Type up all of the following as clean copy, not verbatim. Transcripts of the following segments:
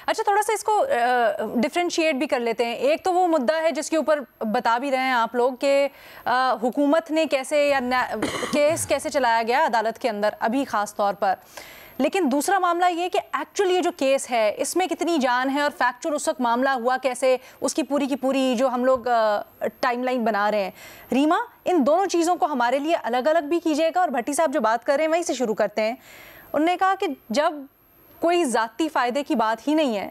اچھا تھوڑا سا اس کو ڈفرینشیٹ بھی کر لیتے ہیں. ایک تو وہ مدعا ہے جس کے اوپر بتا بھی رہے ہیں آپ لوگ کہ حکومت نے کیسے یا کیس کیسے چلایا گیا عدالت کے اندر ابھی خاص طور پر, لیکن دوسرا معاملہ یہ کہ ایکچولی یہ جو کیس ہے اس میں کتنی جان ہے اور فیکچوئل اس وقت معاملہ ہوا کیسے, اس کی پوری جو ہم لوگ ٹائم لائن بنا رہے ہیں. ریما, ان دونوں چیزوں کو ہمارے لیے الگ الگ بھی کیجیے گا, اور بھٹی صاحب جو بات کر رہے ہیں وہیں سے شروع کرتے ہیں. انہوں نے کہا کہ جب کوئی ذاتی فائدے کی بات ہی نہیں ہے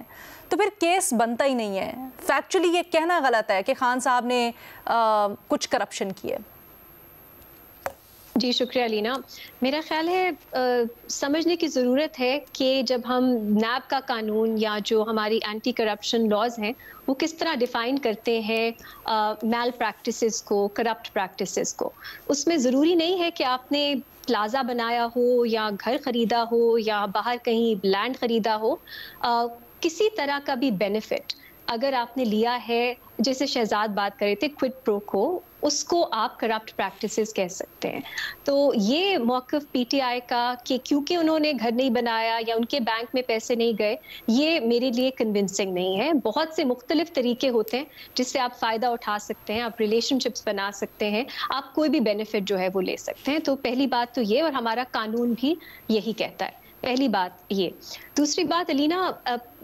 تو پھر کیس بنتا ہی نہیں ہے. فیکچولی یہ کہنا غلط ہے کہ خان صاحب نے کچھ کرپشن کی ہے. جی شکریہ لینا. میرا خیال ہے سمجھنے کی ضرورت ہے کہ جب ہم نیب کا قانون یا جو ہماری اینٹی کرپشن لاز ہیں وہ کس طرح ڈیفائن کرتے ہیں میل پریکٹسز کو, کرپٹ پریکٹسز کو, اس میں ضروری نہیں ہے کہ آپ نے پلازا بنایا ہو یا گھر خریدا ہو یا باہر کہیں لینڈ خریدا ہو, کسی طرح کا بھی بینیفٹ اگر آپ نے لیا ہے, جیسے شہزاد بات کر رہے تھے کوئڈ پرو کو, اس کو آپ کرپٹ پریکٹسز کہہ سکتے ہیں. تو یہ موقف پی ٹی آئی کا کہ کیونکہ انہوں نے گھر نہیں بنایا یا ان کے بینک میں پیسے نہیں گئے, یہ میرے لیے کنونسنگ نہیں ہے. بہت سے مختلف طریقے ہوتے ہیں جس سے آپ فائدہ اٹھا سکتے ہیں, آپ ریلیشن شپس بنا سکتے ہیں, آپ کوئی بھی بینیفٹ جو ہے وہ لے سکتے ہیں. تو پہلی بات تو یہ, اور ہمارا قانون بھی یہی کہتا ہے. پہلی بات یہ. دوسری بات علینا,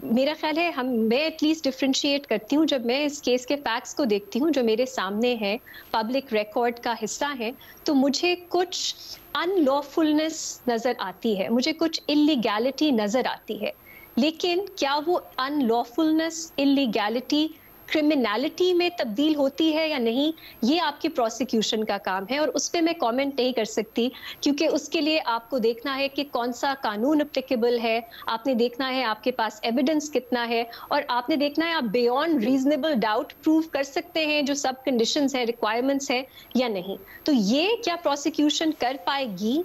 میرا خیال ہے میں ایٹ لیسٹ ڈفرینشیٹ کرتی ہوں جب میں اس کیس کے فیکٹس کو دیکھتی ہوں جو میرے سامنے ہیں, پبلک ریکارڈ کا حصہ ہیں, تو مجھے کچھ ان لافلنس نظر آتی ہے, مجھے کچھ اللیگیلٹی نظر آتی ہے. لیکن کیا وہ ان لافلنس, اللیگیلٹی کرمنالٹی میں تبدیل ہوتی ہے یا نہیں, یہ آپ کے پروسیکیوشن کا کام ہے, اور اس پہ میں کامنٹ نہیں کر سکتی کیونکہ اس کے لیے آپ کو دیکھنا ہے کہ کون سا قانون اپلیکیبل ہے, آپ نے دیکھنا ہے آپ کے پاس ایویڈنس کتنا ہے, اور آپ نے دیکھنا ہے آپ بیونڈ ریزنیبل ڈاؤٹ پروو کر سکتے ہیں جو سب کنڈیشنز ہیں, ریکوائرمنٹس ہیں یا نہیں. تو یہ کیا پروسیکیوشن کر پائے گی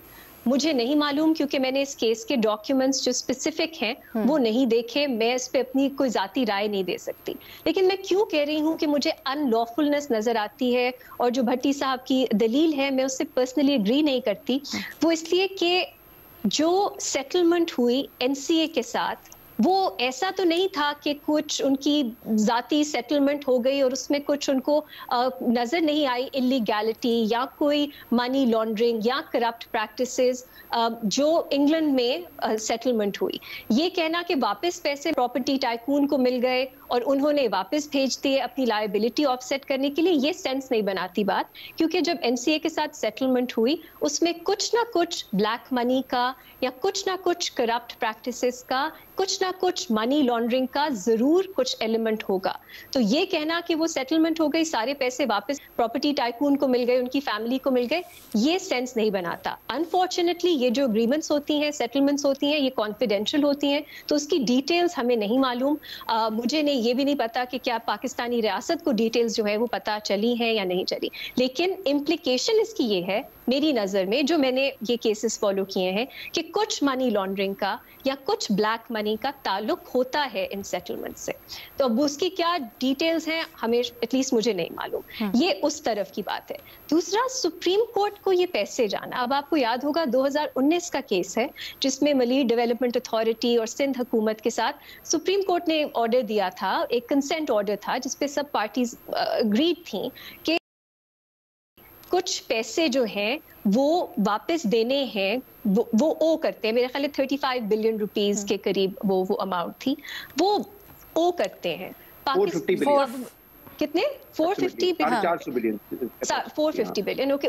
مجھے نہیں معلوم, کیونکہ میں نے اس کیس کے ڈاکیومنٹس جو اسپیسیفک ہیں وہ نہیں دیکھے, میں اس پہ اپنی کوئی ذاتی رائے نہیں دے سکتی. لیکن میں کیوں کہہ رہی ہوں کہ مجھے ان لافلنس نظر آتی ہے, اور جو بھٹی صاحب کی دلیل ہے میں اس سے پرسنلی اگری نہیں کرتی, وہ اس لیے کہ جو سیٹلمنٹ ہوئی این سی اے کے ساتھ وہ ایسا تو نہیں تھا کہ کچھ ان کی ذاتی سیٹلمنٹ ہو گئی اور اس میں کچھ ان کو نظر نہیں آئی اللیگیلٹی یا کوئی منی لانڈرنگ یا کرپٹ پریکٹسز جو انگلینڈ میں سیٹلمنٹ ہوئی. یہ کہنا کہ واپس پیسے پراپرٹی ٹائکون کو مل گئے اور انہوں نے واپس بھیج دیے اپنی لائبلٹی آف سیٹ کرنے کے لیے, یہ سینس نہیں بناتی بات, کیونکہ جب این سی اے کے ساتھ سیٹلمنٹ ہوئی اس میں کچھ نہ کچھ بلیک منی کا یا کچھ نہ کچھ کرپٹ پریکٹسز کا, کچھ نہ کچھ منی لانڈرنگ کا ضرور کچھ ایلیمنٹ ہوگا. تو یہ کہنا کہ وہ سیٹلمنٹ ہو گئی, سارے پیسے واپس پراپرٹی ٹائکون کو مل گئے, ان کی فیملی کو مل گئے, یہ سینس نہیں بناتا. انفارچونیٹلی یہ جو اگریمنٹس ہوتی ہیں, سیٹلمنٹس ہوتی ہیں, یہ کانفیڈینشیل ہوتی ہیں, تو اس کی ڈیٹیلز ہمیں نہیں معلوم. مجھے یہ بھی نہیں پتا کہ کیا پاکستانی ریاست کو ڈیٹیلز جو ہے وہ پتہ چلی ہیں یا نہیں چلی. لیکن امپلیکیشن اس کی یہ ہے میری نظر میں, جو میں نے یہ کیسز فالو کیے ہیں, کہ کچھ منی لانڈرنگ کا یا کچھ بلیک منی کا تعلق ہوتا ہے ان سیٹلمنٹ سے. تو اب اس کی کیا ڈیٹیلز ہیں ہمیں ایٹ لیسٹ مجھے نہیں معلوم. یہ اس طرف کی بات ہے. دوسرا, سپریم کورٹ کو یہ پیسے جانا, اب آپ کو یاد ہوگا 2019 کا کیس ہے جس میں ملیٹ ڈیولپمنٹ اتھارٹی اور سندھ حکومت کے ساتھ سپریم کورٹ نے آرڈر دیا تھا, ایک کنسنٹ آرڈر تھا جس پہ سب پارٹیز اگریڈ تھیں کہ کچھ پیسے جو ہیں وہ واپس دینے ہیں, وہ او کرتے ہیں. میرے خیال 35 بلین روپیز کے قریب وہ اماؤنٹ تھی, وہ او کرتے ہیں. 450 بلین کتنے 450 بلین اوکے,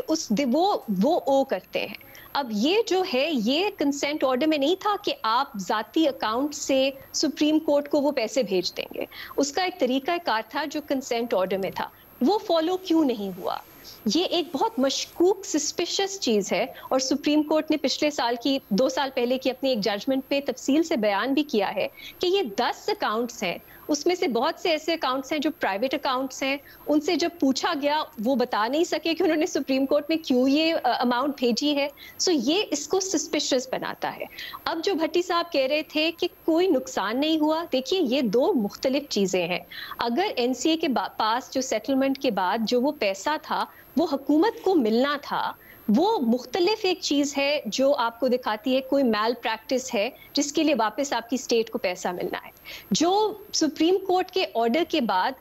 وہ او کرتے ہیں. اب یہ جو ہے یہ کنسنٹ آرڈر میں نہیں تھا کہ آپ ذاتی اکاؤنٹ سے سپریم کورٹ کو وہ پیسے بھیج دیں گے. اس کا ایک طریقہ کار تھا جو کنسنٹ آرڈر میں تھا, وہ فالو کیوں نہیں ہوا؟ یہ ایک بہت مشکوک سسپیشس چیز ہے, اور سپریم کورٹ نے پچھلے سال کی 2 سال پہلے کی اپنی ایک ججمنٹ پہ تفصیل سے بیان بھی کیا ہے کہ یہ 10 اکاؤنٹس ہیں, اس میں سے بہت سے ایسے اکاؤنٹس ہیں جو پرائیویٹ اکاؤنٹس ہیں. ان سے جب پوچھا گیا وہ بتا نہیں سکے کہ انہوں نے سپریم کورٹ میں کیوں یہ اماؤنٹ بھیجی ہے. سو یہ اس کو سسپیشس بناتا ہے. اب جو بھٹی صاحب کہہ رہے تھے کہ کوئی نقصان نہیں ہوا, دیکھیے یہ 2 مختلف چیزیں ہیں. اگر این سی اے کے پاس جو سیٹلمنٹ کے بعد جو وہ پیسہ تھا وہ حکومت کو ملنا تھا, وہ مختلف ایک چیز ہے جو آپ کو دکھاتی ہے کوئی میل پریکٹس ہے جس کے لیے واپس آپ کی اسٹیٹ کو پیسہ ملنا ہے. جو سپریم کورٹ کے آرڈر کے بعد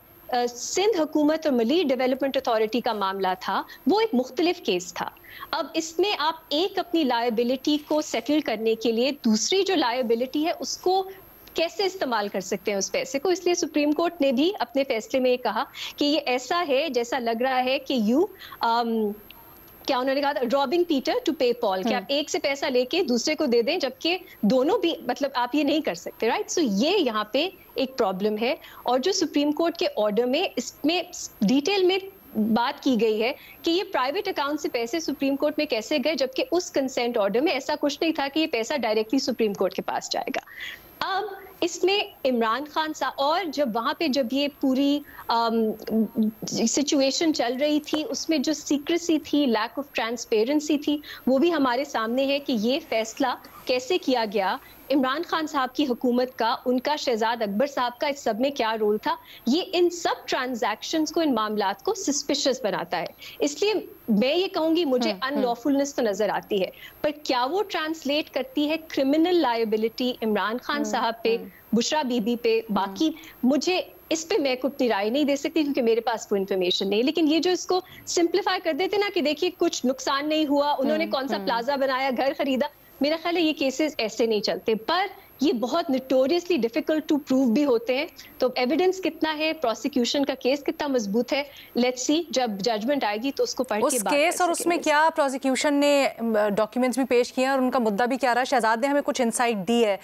سندھ حکومت اور ملی ڈیولپمنٹ اتھارٹی کا معاملہ تھا وہ ایک مختلف کیس تھا. اب اس میں آپ ایک اپنی لائبلٹی کو سیٹل کرنے کے لیے دوسری جو لائبلٹی ہے اس کو کیسے استعمال کر سکتے ہیں اس پیسے کو. اس لیے سپریم کورٹ نے بھی اپنے فیصلے میں یہ کہا کہ یہ ایسا ہے جیسا لگ رہا ہے کہ کیا انہوں نے کہا تھا رابنگ پیٹر ٹو پے پال, کہ آپ ایک سے پیسہ لے کے دوسرے کو دے دیں جبکہ دونوں بھی مطلب آپ یہ نہیں کر سکتے, رائٹ. سو یہ یہاں پہ ایک پرابلم ہے. اور جو سپریم کورٹ کے آرڈر میں اس میں ڈیٹیل میں بات کی گئی ہے کہ یہ پرائیویٹ اکاؤنٹ سے پیسے سپریم کورٹ میں کیسے گئے, جبکہ اس کنسینٹ آرڈر میں ایسا کچھ نہیں تھا کہ یہ پیسہ ڈائریکٹلی سپریم کورٹ کے پاس جائے گا. اب اس میں عمران خان صاحب اور جب وہاں پہ جب یہ پوری سچویشن چل رہی تھی اس میں جو سیکریسی تھی, لیک آف ٹرانسپیرنسی تھی, وہ بھی ہمارے سامنے ہے کہ یہ فیصلہ کیسے کیا گیا. عمران خان صاحب کی حکومت کا, ان کا شہزاد اکبر صاحب کا اس سب میں کیا رول تھا, یہ ان سب ٹرانزیکشنز کو, ان معاملات کو سسپیشس بناتا ہے. اس لیے میں یہ کہوں گی مجھے ان لافلنس تو نظر آتی ہے, پر کیا وہ ٹرانسلیٹ کرتی ہے کرمنل لائبلٹی عمران خان صاحب پہ, بشرا بی بی پہ, باقی مجھے اس پہ میں کوئی رائے نہیں دے سکتی کیونکہ میرے پاس کوئی انفارمیشن نہیں. لیکن یہ جو اس کو سمپلیفائی کر دیتے نا کہ دیکھیے کچھ نقصان نہیں ہوا, انہوں نے کون سا پلازا بنایا, گھر خریدا, میرا خیال ہے یہ کیسز ایسے نہیں چلتے. پر یہ بہت نوٹوریسلی ڈیفیکلٹ ٹو پروو بھی ہوتے ہیں. تو ایویڈنس کتنا ہے, پروسیکیوشن کا کیس کتنا مضبوط ہے, لیٹس سی جب ججمنٹ آئے گی تو اس کو پڑھ کے بات کیس. اور اس میں کیا پروسیکیوشن نے ڈاکیومنٹس بھی پیش کیے ہیں اور ان کا مدعا بھی کیا رہا ہے, شہزاد نے ہمیں کچھ انسائٹ دی ہے.